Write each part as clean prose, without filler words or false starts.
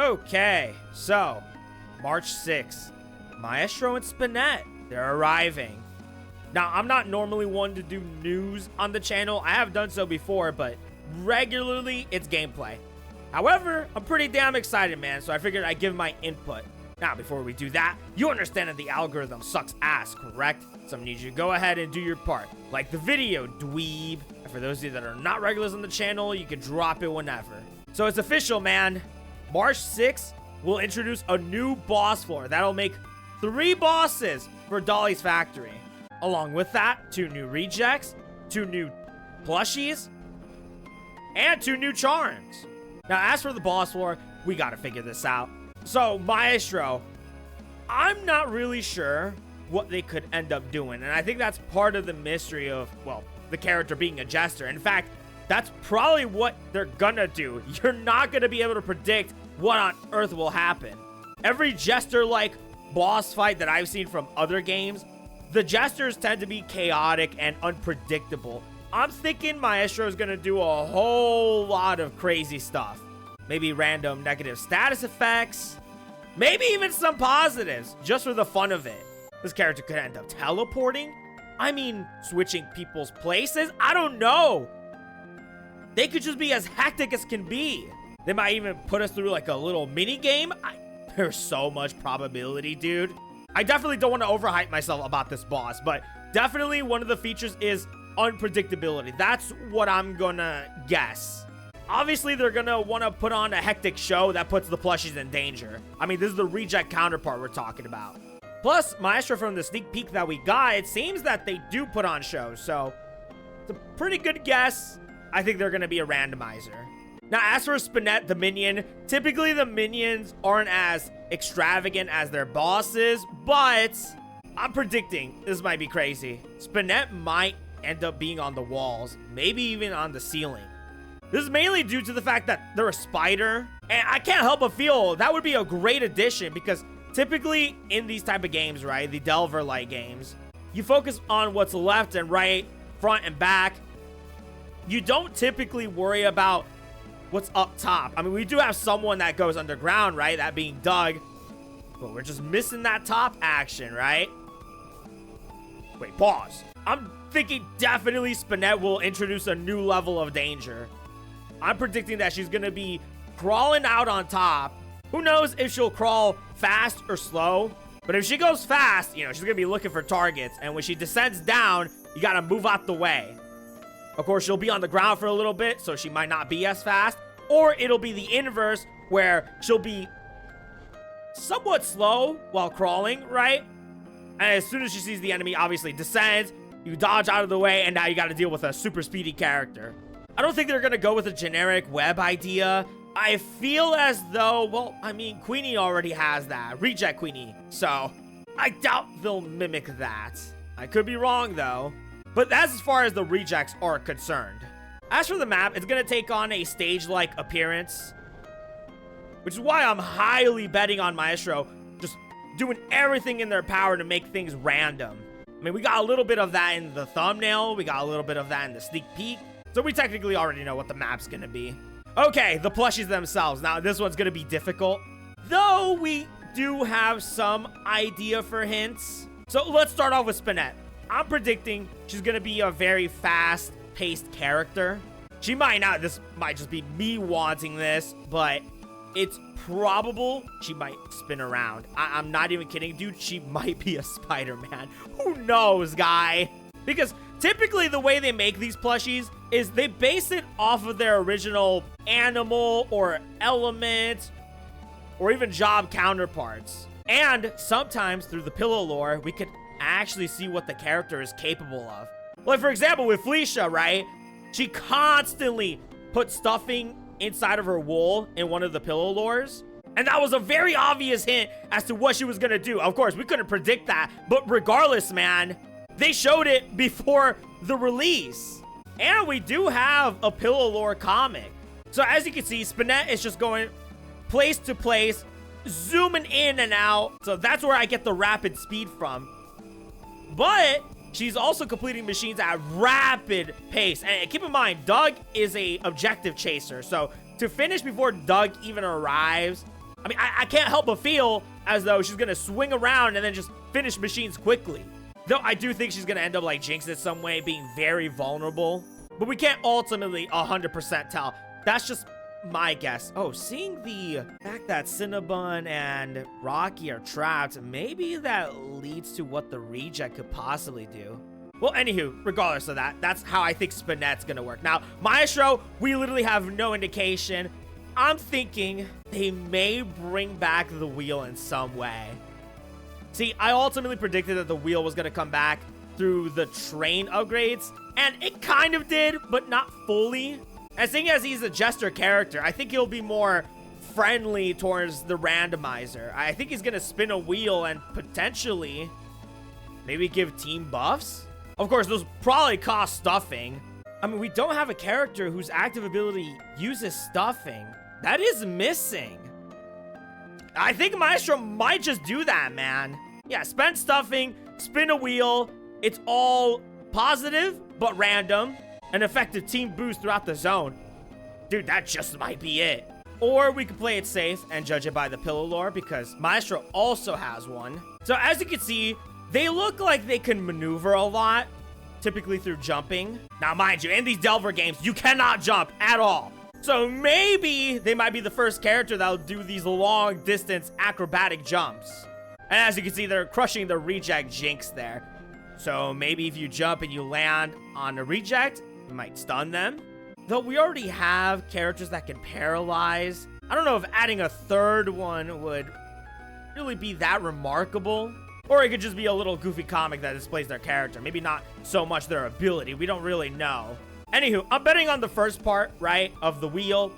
Okay, so March 6th, Myestro and Spanet, they're arriving. Now, I'm not normally one to do news on the channel. I have done so before, but regularly it's gameplay. However, I'm pretty damn excited, man, so I figured I'd give my input. Now, before we do that, you understand that the algorithm sucks ass, correct? So I need you to go ahead and do your part. Like the video, dweeb. And for those of you that are not regulars on the channel, you can drop it whenever. So it's official, man. March 6th, we'll introduce a new boss floor that'll make 3 bosses for Dolly's factory. Along with that, 2 new rejects, 2 new plushies, and 2 new charms. Now, as for the boss floor, we gotta figure this out. So, Myestro, I'm not really sure what they could end up doing, and I think that's part of the mystery of, well, the character being a jester. In fact, that's probably what they're gonna do. You're not gonna be able to predict what on earth will happen. Every jester-like boss fight that I've seen from other games, the jesters tend to be chaotic and unpredictable. I'm thinking Myestro is gonna do a whole lot of crazy stuff. Maybe random negative status effects. Maybe even some positives, just for the fun of it. This character could end up teleporting. I mean, switching people's places. I don't know. They could just be as hectic as can be. They might even put us through like a little mini game. There's so much probability, dude. I definitely don't want to overhype myself about this boss, but definitely one of the features is unpredictability. That's what I'm gonna guess. Obviously, they're gonna want to put on a hectic show that puts the plushies in danger. I mean, this is the reject counterpart we're talking about. Plus, Myestro, from the sneak peek that we got, it seems that they do put on shows, so it's a pretty good guess. I think they're gonna be a randomizer. Now, as for Spinnette, the minion, typically the minions aren't as extravagant as their bosses, but I'm predicting this might be crazy. Spinnette might end up being on the walls, maybe even on the ceiling. This is mainly due to the fact that they're a spider, and I can't help but feel that would be a great addition, because typically in these type of games, right, the Delver-like games, you focus on what's left and right, front and back. You don't typically worry about what's up top. I mean, we do have someone that goes underground, right, that being Doug, but we're just missing that top action, right? Wait, pause. I'm thinking definitely Spanet will introduce a new level of danger. I'm predicting that she's gonna be crawling out on top. Who knows if she'll crawl fast or slow, but if she goes fast, you know, she's gonna be looking for targets, and when she descends down, you gotta move out the way. Of course, she'll be on the ground for a little bit, so she might not be as fast, or it'll be the inverse, where she'll be somewhat slow while crawling, right? And as soon as she sees the enemy, obviously descends, you dodge out of the way, and now you gotta deal with a super speedy character. I don't think they're gonna go with a generic web idea. I feel as though, well, I mean, Queenie already has that, Reject Queenie, so I doubt they'll mimic that. I could be wrong, though, but that's as far as the rejects are concerned. As for the map, it's gonna take on a stage-like appearance, which is why I'm highly betting on Myestro just doing everything in their power to make things random. I mean, we got a little bit of that in the thumbnail, we got a little bit of that in the sneak peek, so we technically already know what the map's gonna be. Okay, the plushies themselves. Now, this one's gonna be difficult, though we do have some idea for hints. So let's start off with Spinnette. I'm predicting she's gonna be a very fast-paced character. She might not, this might just be me wanting this, but it's probable she might spin around. I'm not even kidding, dude. She might be a Spider-Man. Who knows, guy? Because typically the way they make these plushies is they base it off of their original animal or element or even job counterparts. And sometimes through the pillow lore, we could actually see what the character is capable of. Like, for example, with Felicia, right? She constantly put stuffing inside of her wool in one of the pillow lores. And that was a very obvious hint as to what she was gonna do. Of course, we couldn't predict that, but regardless, man, they showed it before the release. And we do have a pillow lore comic. So as you can see, Spanet is just going place to place, zooming in and out. So that's where I get the rapid speed from. But she's also completing machines at rapid pace. And keep in mind, Doug is a objective chaser. So to finish before Doug even arrives, I mean, I can't help but feel as though she's gonna swing around and then just finish machines quickly. Though I do think she's gonna end up like Jinx in some way, being very vulnerable. But we can't ultimately 100% tell. That's just my guess. Oh, seeing the fact that Cinnabon and Rocky are trapped, maybe that leads to what the reject could possibly do. Well, anywho, regardless of that, that's how I think Spinette's gonna work. Now, Myestro, we literally have no indication. I'm thinking they may bring back the wheel in some way. See, I ultimately predicted that the wheel was gonna come back through the train upgrades, and it kind of did, but not fully. And seeing as he's a jester character, I think he'll be more friendly towards the randomizer. I think he's gonna spin a wheel and potentially maybe give team buffs. Of course, those probably cost stuffing. I mean, we don't have a character whose active ability uses stuffing. That is missing. I think Maestro might just do that, man. Yeah, spend stuffing, spin a wheel. It's all positive, but random. An effective team boost throughout the zone. Dude, that just might be it. Or we could play it safe and judge it by the pillow lore, because Maestro also has one. So as you can see, they look like they can maneuver a lot, typically through jumping. Now, mind you, in these Delver games, you cannot jump at all. So maybe they might be the first character that'll do these long distance acrobatic jumps. And as you can see, they're crushing the reject Jinx there. So maybe if you jump and you land on a reject, you might stun them. Though we already have characters that can paralyze. I don't know if adding a third one would really be that remarkable. Or it could just be a little goofy comic that displays their character. Maybe not so much their ability. We don't really know. Anywho, I'm betting on the first part, right, of the wheel.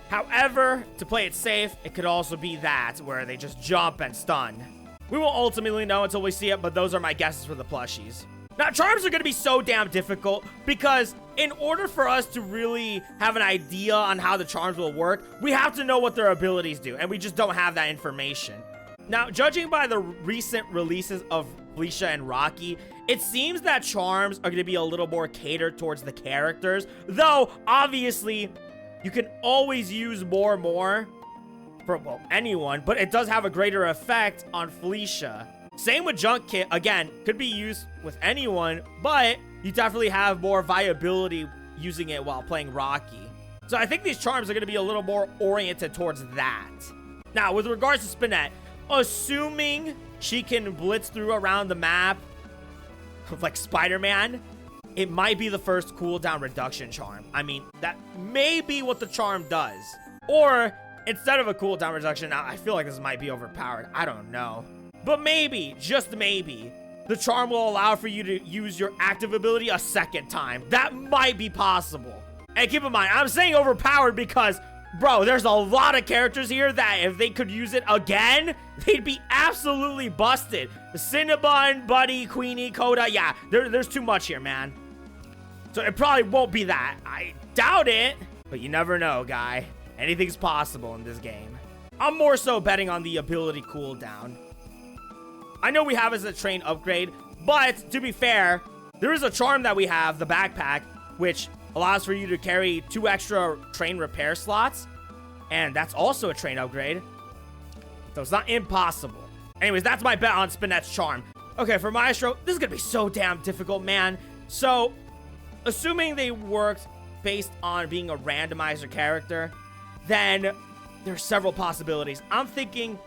However, to play it safe, it could also be that, where they just jump and stun. We won't ultimately know until we see it, but those are my guesses for the plushies. Now, charms are going to be so damn difficult because in order for us to really have an idea on how the charms will work, we have to know what their abilities do, and we just don't have that information. Now, judging by the recent releases of Felicia and Rocky, it seems that charms are going to be a little more catered towards the characters, though obviously you can always use more and more for, well, anyone, but it does have a greater effect on Felicia. Same with Junk Kit, again, could be used with anyone, but you definitely have more viability using it while playing Rocky. So I think these charms are going to be a little more oriented towards that. Now, with regards to Spinnette, assuming she can blitz through around the map like Spider-Man, it might be the first cooldown reduction charm. I mean, that may be what the charm does. Or instead of a cooldown reduction, now I feel like this might be overpowered. I don't know. But maybe, just maybe, the charm will allow for you to use your active ability a second time. That might be possible. And keep in mind, I'm saying overpowered because, bro, there's a lot of characters here that if they could use it again, they'd be absolutely busted. Cinnabon, Buddy, Queenie, Coda, yeah, there's too much here, man. So it probably won't be that. I doubt it, but you never know, guy. Anything's possible in this game. I'm more so betting on the ability cooldown. I know we have it as a train upgrade, but to be fair, there is a charm that we have, the backpack, which allows for you to carry 2 extra train repair slots, and that's also a train upgrade, so it's not impossible. Anyways, that's my bet on Spinette's charm. Okay, for Myestro, this is gonna be so damn difficult, man. So, assuming they worked based on being a randomizer character, then there's several possibilities. I'm thinking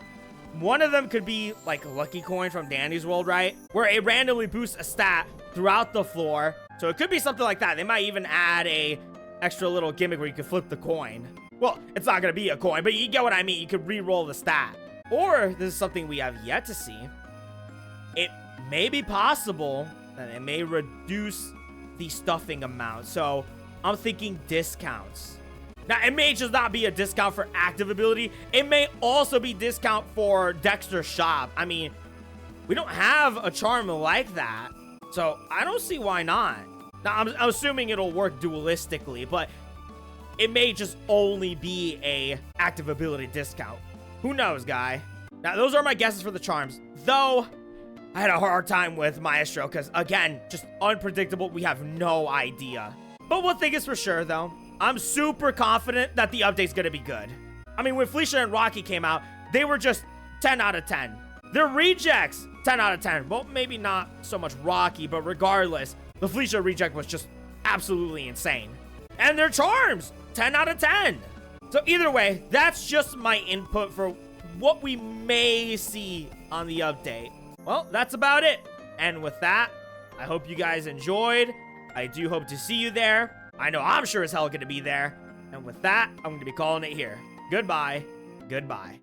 one of them could be like Lucky Coin from Danny's World, right? Where it randomly boosts a stat throughout the floor. So it could be something like that. They might even add a extra little gimmick where you could flip the coin. Well, it's not gonna be a coin, but you get what I mean. You could re-roll the stat. Or this is something we have yet to see. It may be possible that it may reduce the stuffing amount. So I'm thinking discounts. Now, it may just not be a discount for active ability. It may also be discount for Dexter's Shop. I mean, we don't have a charm like that, so I don't see why not. Now, I'm assuming it'll work dualistically, but it may just only be a active ability discount. Who knows, guy? Now, those are my guesses for the charms, though I had a hard time with Myestro because, again, just unpredictable. We have no idea. But one thing is for sure, though, I'm super confident that the update's gonna be good. I mean, when Felicia and Rocky came out, they were just 10 out of 10. Their rejects, 10 out of 10. Well, maybe not so much Rocky, but regardless, the Felicia reject was just absolutely insane. And their charms, 10 out of 10. So either way, that's just my input for what we may see on the update. Well, that's about it. And with that, I hope you guys enjoyed. I do hope to see you there. I know I'm sure as hell gonna be there. And with that, I'm gonna be calling it here. Goodbye. Goodbye.